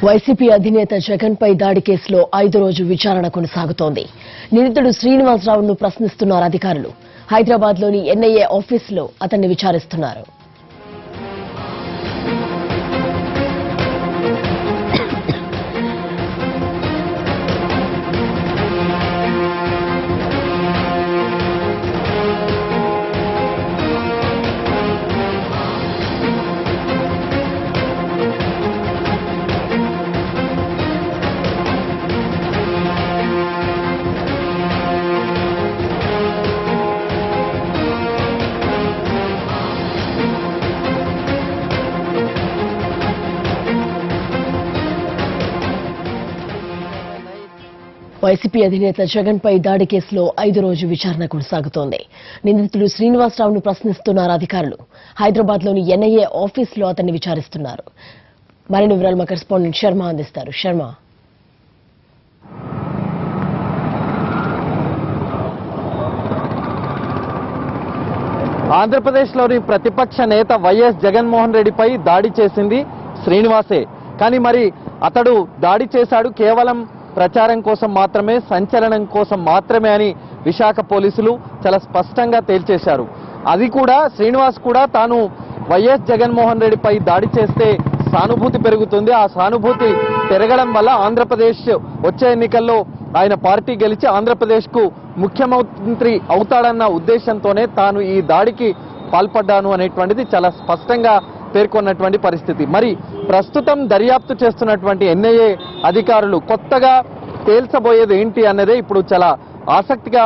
YCP అధినేత జగన్ పై దాడి కేసులో 5వ రోజు విచారణ కొనసాగుతోంది. నిందితుడు శ్రీనివాసరావును ప్రశ్నిస్తున్నారు అధికారులు. హైదరాబాద్లోని ఎన్ఐఏ ఆఫీసులో అతన్ని విచారిస్తున్నారు. వైసీపీ అధినేత జగన్ పై దాడి కేసులో 5వ రోజు విచారణ కొనసాగుతోంది. నిందితుడు శ్రీనివాసరావును ప్రశ్నిస్తున్నారు అధికారులు. హైదరాబాద్లోని ఎన్ఐఏ ఆఫీసులో అతన్ని విచారిస్తున్నారు. మరిన్ని వివరాలు మా కరెస్పాండెంట్ శర్మ అందిస్తారు. శర్మ, ఆంధ్రప్రదేశ్లోని ప్రతిపక్ష నేత వైఎస్ జగన్మోహన్ రెడ్డిపై దాడి చేసింది శ్రీనివాసే. కానీ మరి అతడు దాడి చేశాడు కేవలం ప్రచారం కోసం మాత్రమే, సంచలనం కోసం మాత్రమే అని విశాఖ పోలీసులు చాలా స్పష్టంగా తేల్చేశారు. అది కూడా శ్రీనివాస్ కూడా తాను వైఎస్ జగన్మోహన్ రెడ్డిపై దాడి చేస్తే సానుభూతి పెరుగుతుంది, ఆ సానుభూతి పెరగడం వల్ల ఆంధ్రప్రదేశ్ వచ్చే ఎన్నికల్లో ఆయన పార్టీ గెలిచి ఆంధ్రప్రదేశ్కు ముఖ్యమంత్రి అవుతాడన్న ఉద్దేశంతోనే తాను ఈ దాడికి పాల్పడ్డాను అనేటువంటిది చాలా స్పష్టంగా పేర్కొన్నటువంటి పరిస్థితి. మరి ప్రస్తుతం దర్యాప్తు చేస్తున్నటువంటి ఎన్ఐఏ అధికారులు కొత్తగా తేల్చబోయేది ఏంటి అన్నదే ఇప్పుడు చాలా ఆసక్తిగా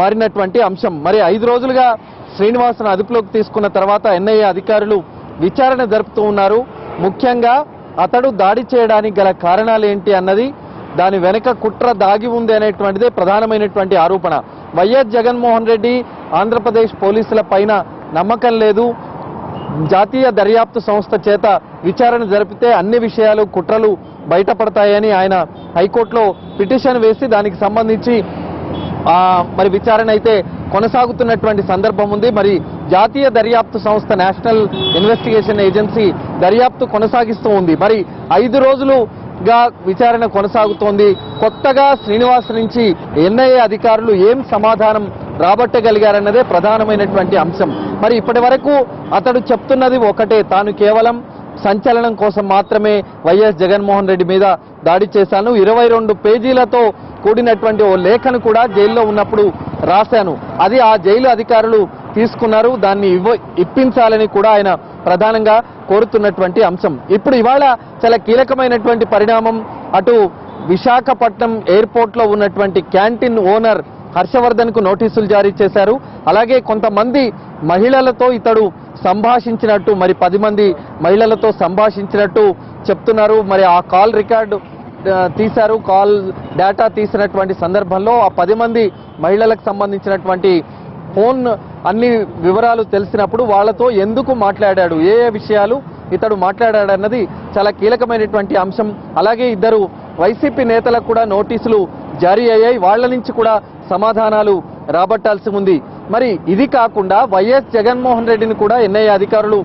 మారినటువంటి అంశం. మరి 5 రోజులుగా శ్రీనివాస్ను అదుపులోకి తీసుకున్న తర్వాత ఎన్ఐఏ అధికారులు విచారణ జరుపుతూ ఉన్నారు. ముఖ్యంగా అతడు దాడి చేయడానికి గల కారణాలు ఏంటి అన్నది, దాని వెనుక కుట్ర దాగి ఉంది అనేటువంటిదే ప్రధానమైనటువంటి ఆరోపణ. వైఎస్ జగన్మోహన్ రెడ్డి ఆంధ్రప్రదేశ్ పోలీసుల పైన నమ్మకం లేదు, జాతీయ దర్యాప్తు సంస్థ చేత విచారణ జరిపితే అన్ని విషయాలు కుట్రలు బయటపడతాయని ఆయన హైకోర్టులో పిటిషన్ వేసి దానికి సంబంధించి మరి విచారణ అయితే కొనసాగుతున్నటువంటి సందర్భం ఉంది. మరి జాతీయ దర్యాప్తు సంస్థ నేషనల్ ఇన్వెస్టిగేషన్ ఏజెన్సీ దర్యాప్తు కొనసాగిస్తూ ఉంది. మరి 5 రోజులుగా విచారణ కొనసాగుతోంది. కొత్తగా శ్రీనివాస్ నుంచి ఎన్ఐఏ అధికారులు ఏం సమాధానం రాబట్టగలిగారన్నదే ప్రధానమైనటువంటి అంశం. మరి ఇప్పటి వరకు అతడు చెప్తున్నది ఒకటే, తాను కేవలం సంచలనం కోసం మాత్రమే వైఎస్ జగన్మోహన్ రెడ్డి మీద దాడి చేశాను, 22 పేజీలతో కూడినటువంటి ఓ లేఖను కూడా జైల్లో ఉన్నప్పుడు రాశాను, అది ఆ జైలు అధికారులు తీసుకున్నారు, దాన్ని ఇప్పించాలని కూడా ఆయన ప్రధానంగా కోరుతున్నటువంటి అంశం. ఇప్పుడు ఇవాళ చాలా కీలకమైనటువంటి పరిణామం. అటు విశాఖపట్నం ఎయిర్పోర్ట్ లో ఉన్నటువంటి క్యాంటీన్ ఓనర్ హర్షవర్ధన్ కు నోటీసులు జారీ చేశారు. అలాగే కొంతమంది మహిళలతో ఇతడు సంభాషించినట్టు, మరి 10 మంది మహిళలతో సంభాషించినట్టు చెప్తున్నారు. మరి ఆ కాల్ రికార్డు తీశారు, కాల్ డేటా తీసినటువంటి సందర్భంలో ఆ 10 మంది మహిళలకు సంబంధించినటువంటి ఫోన్ అన్ని వివరాలు తెలిసినప్పుడు వాళ్లతో ఎందుకు మాట్లాడాడు, ఏ విషయాలు ఇతడు మాట్లాడాడన్నది చాలా కీలకమైనటువంటి అంశం. అలాగే 2 వైసీపీ నేతలకు కూడా నోటీసులు జారీ అయ్యాయి, వాళ్ల నుంచి కూడా సమాధానాలు రాబట్టాల్సి ఉంది. మరి ఇది కాకుండా వైఎస్ జగన్మోహన్ రెడ్డిని కూడా ఎన్ఐఏ అధికారులు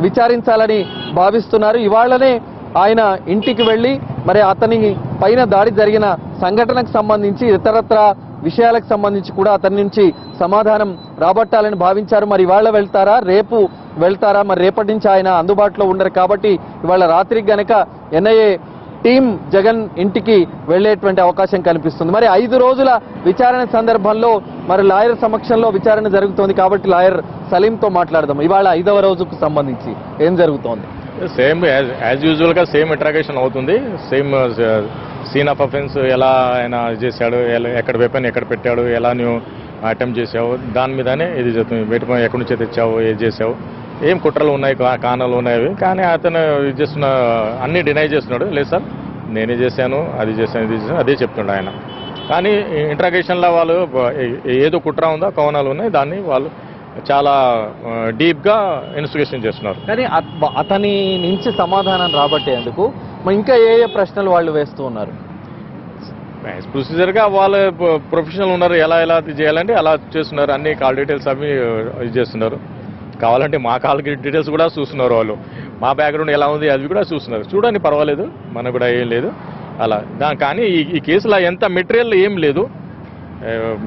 విచారించాలని భావిస్తున్నారు. ఇవాళ్లనే ఆయన ఇంటికి వెళ్లి మరి అతని పైన దాడి జరిగిన సంఘటనకు సంబంధించి ఇతరత్ర విషయాలకు సంబంధించి కూడా అతని నుంచి సమాధానం రాబట్టాలని భావించారు. మరి ఇవాళ వెళ్తారా, రేపు వెళ్తారా, మరి రేపటి నుంచి ఆయన అందుబాటులో ఉండరు కాబట్టి ఇవాళ రాత్రికి గనక ఎన్ఐఏ టీం జగన్ ఇంటికి వెళ్లేటువంటి అవకాశం కనిపిస్తుంది. మరి 5 రోజుల విచారణ సందర్భంలో మరి లాయర్ సమక్షంలో విచారణ జరుగుతోంది కాబట్టి లాయర్ సలీంతో మాట్లాడదాం. ఇవాళ 5వ రోజుకు సంబంధించి ఏం జరుగుతోంది? సేమ్ యాజ్ యూజువల్ గా సేమ్ ఇంటరాగేషన్ అవుతుంది. సేమ్ సీన్ ఆఫ్ అఫెన్స్, ఎలా ఆయన చేశాడు, ఎక్కడ వెపన్ ఎక్కడ పెట్టాడు, ఎలా నువ్వు అటెంప్ట్ చేసావు, దాని మీదనే ఇది చెప్తుంది. వెపన్ ఎక్కడి నుంచో తెచ్చావు, ఏం చేసావు, ఏం కుట్రలు ఉన్నాయి, కారణాలు ఉన్నాయి. కానీ అతను ఇది చేస్తున్న అన్ని డినై చేస్తున్నాడు. లేదు సార్ నేనే చేశాను, అది చేశాను, ఇది చేశాను, అదే చెప్తున్నాడు ఆయన. కానీ ఇంటరాగేషన్లో వాళ్ళు ఏదో కుట్ర ఉందో, కవనాలు ఉన్నాయి, దాన్ని వాళ్ళు చాలా డీప్గా ఇన్వెస్టిగేషన్ చేస్తున్నారు. కానీ అతని నుంచి సమాధానం రాబట్టేందుకు ఇంకా ఏ ప్రశ్నలు వాళ్ళు వేస్తూ ఉన్నారు? ప్రొసీజర్గా వాళ్ళు ప్రొఫెషనల్ ఉన్నారు, ఎలా చేయాలంటే అలా చేస్తున్నారు. అన్ని కాల్ డీటెయిల్స్ అవి ఇది చేస్తున్నారు. కావాలంటే మా కాల్ డీటెయిల్స్ కూడా చూస్తున్నారు వాళ్ళు. మా బ్యాక్గ్రౌండ్ ఎలా ఉంది అది కూడా చూస్తున్నారు. చూడండి, పర్వాలేదు, మనకు కూడా ఏం లేదు అలా. కానీ ఈ కేసులో ఎంత మెటీరియల్ ఏం లేదు.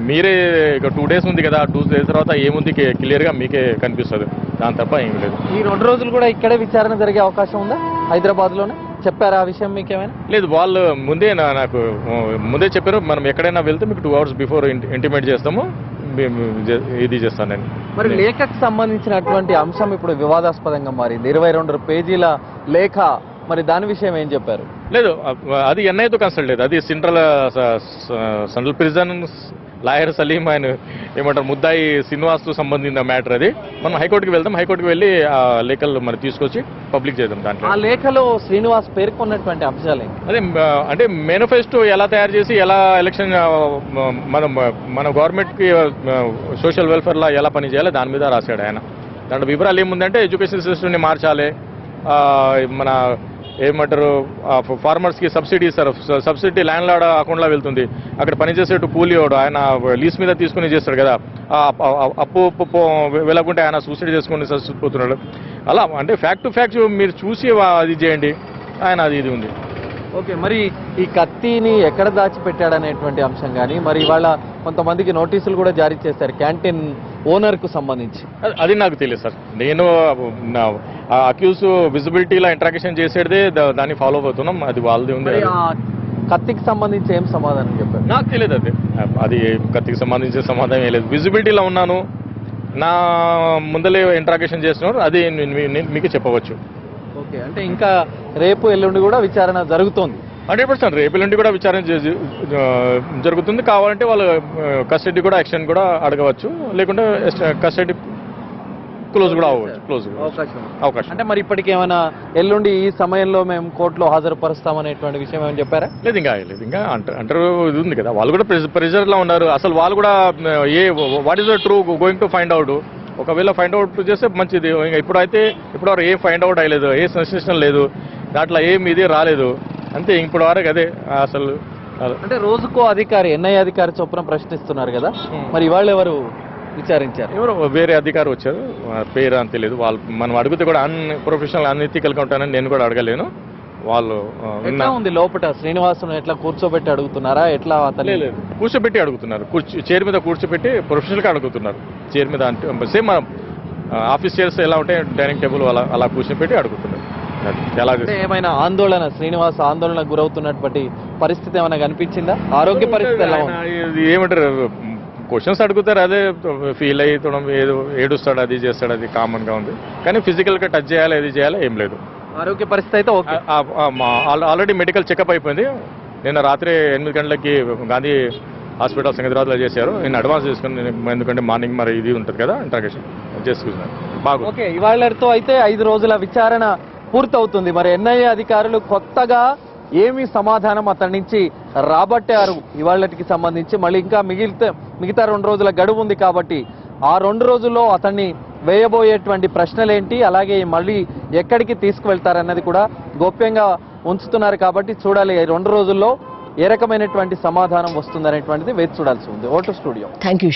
మీరే ఇక 2 days ఉంది కదా, 2 days తర్వాత ఏముంది క్లియర్గా మీకే కనిపిస్తుంది. దాని తప్ప ఏం లేదు. ఈ 2 రోజులు కూడా ఇక్కడే విచారణ జరిగే అవకాశం ఉందా? హైదరాబాద్లోనే చెప్పారా ఆ విషయం మీకేమైనా? లేదు, వాళ్ళు ముందే నాకు ముందే చెప్పారు, మనం ఎక్కడైనా వెళ్తే మీకు 2 hours బిఫోర్ ఇంటిమేట్ చేస్తాము, ఇది చేస్తాను నేను. మరి లేఖకు సంబంధించినటువంటి అంశం ఇప్పుడు వివాదాస్పదంగా మారింది. 22 పేజీల లేఖ, మరి దాని విషయం ఏం చెప్పారు? లేదు, అది ఎన్ఐతో కన్సల్ట్ లేదు, అది సెంట్రల్ ప్రిజన్ లాయర్ సలీం ఆయన ఏమంటారు ముద్దాయి శ్రీనివాస్తో సంబంధించిన మ్యాటర్. అది మనం హైకోర్టుకి వెళ్దాం, హైకోర్టుకి వెళ్ళి ఆ లేఖలు మరి తీసుకొచ్చి పబ్లిక్ చేద్దాం. దాంట్లో ఆ లేఖలో శ్రీనివాస్ పేర్కొన్నటువంటి అంశాలు అదే అంటే మేనిఫెస్టో ఎలా తయారు చేసి ఎలా ఎలక్షన్ మన గవర్నమెంట్కి సోషల్ వెల్ఫేర్లో ఎలా పని చేయాలి దాని మీద రాశాడు ఆయన. దాంట్లో వివరాలు ఏముందంటే ఎడ్యుకేషన్ సిస్టమ్ని మార్చాలి, మన ఏమంటారు ఫార్మర్స్కి సబ్సిడీ ఇస్తారు, సబ్సిడీ ల్యాండ్ లార్డ్ అకౌంట్లో వెళ్తుంది. అక్కడ పనిచేసేట్టు కూలివాడు ఆయన లీజ్ మీద తీసుకుని చేస్తాడు కదా, అప్పు వెళ్ళకుంటే ఆయన సూసైడ్ చేసుకుని చచ్చిపోతున్నాడు. అలా అంటే ఫ్యాక్ట్ టు ఫ్యాక్ట్ మీరు చూసి అది చేయండి. ఆయన అది ఇది ఉంది. ఓకే, మరి ఈ కత్తిని ఎక్కడ దాచిపెట్టాడనేటువంటి అంశం కానీ, మరి ఇవాళ కొంతమందికి నోటీసులు కూడా జారీ చేశారు క్యాంటీన్ ఓనర్కు సంబంధించి. అది నాకు తెలియదు సార్. నేను అక్యూజ్ విజిబిలిటీలో ఇంట్రాక్షన్ చేసేదే దాన్ని ఫాలో అవుతున్నాం. అది వాళ్ళది ఉంది. కత్తికి సంబంధించి ఏం సమాధానం చెప్పారు? నాకు తెలియదు. అది కత్తికి సంబంధించిన సమాధానం ఏం లేదు. విజిబిలిటీలో ఉన్నాను, నా ముందలే ఇంట్రాక్షన్ చేస్తున్నారు, అది మీకు చెప్పవచ్చు. ఓకే, అంటే ఇంకా రేపు ఎల్లుండి కూడా విచారణ జరుగుతోంది? 100% రేపు ఎల్లుండి కూడా విచారణ జరుగుతుంది. కావాలంటే వాళ్ళు కస్టడీ కూడా యాక్షన్ కూడా అడగవచ్చు, లేకుంటే కస్టడీ క్లోజ్ కూడా అవ్వచ్చు. అవకాశం అంటే మరి ఇప్పటికి ఏమైనా ఎల్లుండి ఈ సమయంలో మేము కోర్టులో హాజరుపరుస్తామనేటువంటి విషయం ఏమైనా చెప్పారా? లేదు, ఇంకా అంటారు ఇది ఉంది కదా, వాళ్ళు కూడా ప్రెజర్లో ఉన్నారు. అసలు వాళ్ళు కూడా what is the true going to find out. ఒకవేళ ఫైండ్ అవుట్ చేస్తే మంచిది. ఇప్పుడైతే ఏం ఫైండ్ అవుట్ అయ్యలేదు, ఏ సెన్సేషన్ లేదు, దాంట్లో ఏం ఇది రాలేదు అంతే. ఇప్పుడు వరకు అదే అసలు. అంటే రోజుకో అధికారి, ఎన్ఐ అధికారి చొప్పున ప్రశ్నిస్తున్నారు కదా, మరి ఇవాళ ఎవరు విచారించారు? ఎవరు వేరే అధికారి వచ్చారు, పేరు అని తెలియదు. వాళ్ళు మనం అడిగితే కూడా ప్రొఫెషనల్ అన్ఎథికల్గా ఉంటానని నేను కూడా అడగలేను. వాళ్ళు ఎట్లా ఉంది లోపల శ్రీనివాసును ఎట్లా కూర్చోబెట్టి అడుగుతున్నారా? ఎట్లా లేదు, కూర్చోబెట్టి అడుగుతున్నారు. చైర్ మీద కూర్చోబెట్టి ప్రొఫెషనల్గా అడుగుతున్నారు. చైర్ మీద అంటే సేమ్ మనం ఆఫీస్ చైర్స్ ఎలా ఉంటాయి, డైనింగ్ టేబుల్ అలా కూర్చోబెట్టి అడుగుతున్నారు. ఎలా ఏమైనా ఆందోళన, శ్రీనివాస్ ఆందోళనకు గురవుతున్నటువంటి పరిస్థితి ఏమైనా కనిపించిందా? ఆరోగ్య పరిస్థితి ఎలా ఉంది? ఏమంటారు, క్వశ్చన్స్ అడుగుతారు, అదే ఫీల్ అవుతాం, ఏదో ఏడుస్తాడు, అది చేస్తాడు, అది కామన్గా ఉంది. కానీ ఫిజికల్గా టచ్ చేయాలి, అది చేయాలి ఏం లేదు. ఆరోగ్య పరిస్థితి అయితే ఓకే. ఆల్రెడీ మెడికల్ చెకప్ అయిపోయింది. నిన్న రాత్రి 8 గంటలకి గాంధీ హాస్పిటల్ సికింద్రాబాద్లో చేశారు. నేను అడ్వాన్స్ చేసుకుని, ఎందుకంటే మార్నింగ్ మరి ఇది ఉంటుంది కదా ఇంట్రాక్షన్ చేసుకున్నాను. బాగా ఓకే, ఇవాళతో అయితే 5 రోజుల విచారణ పూర్తవుతుంది. మరి ఎన్ఐఏ అధికారులు కొత్తగా ఏమి సమాధానం అతడి నుంచి రాబట్టారు ఇవాళకి సంబంధించి? మళ్ళీ ఇంకా మిగతా 2 రోజుల గడువు ఉంది కాబట్టి ఆ 2 రోజుల్లో అతన్ని వేయబోయేటువంటి ప్రశ్నలేంటి, అలాగే మళ్ళీ ఎక్కడికి తీసుకువెళ్తారన్నది కూడా గోప్యంగా ఉంచుతున్నారు. కాబట్టి చూడాలి ఈ 2 రోజుల్లో ఏ రకమైనటువంటి సమాధానం వస్తుందనేటువంటిది వేచి చూడాల్సి ఉంది. Vote studio. Thank you.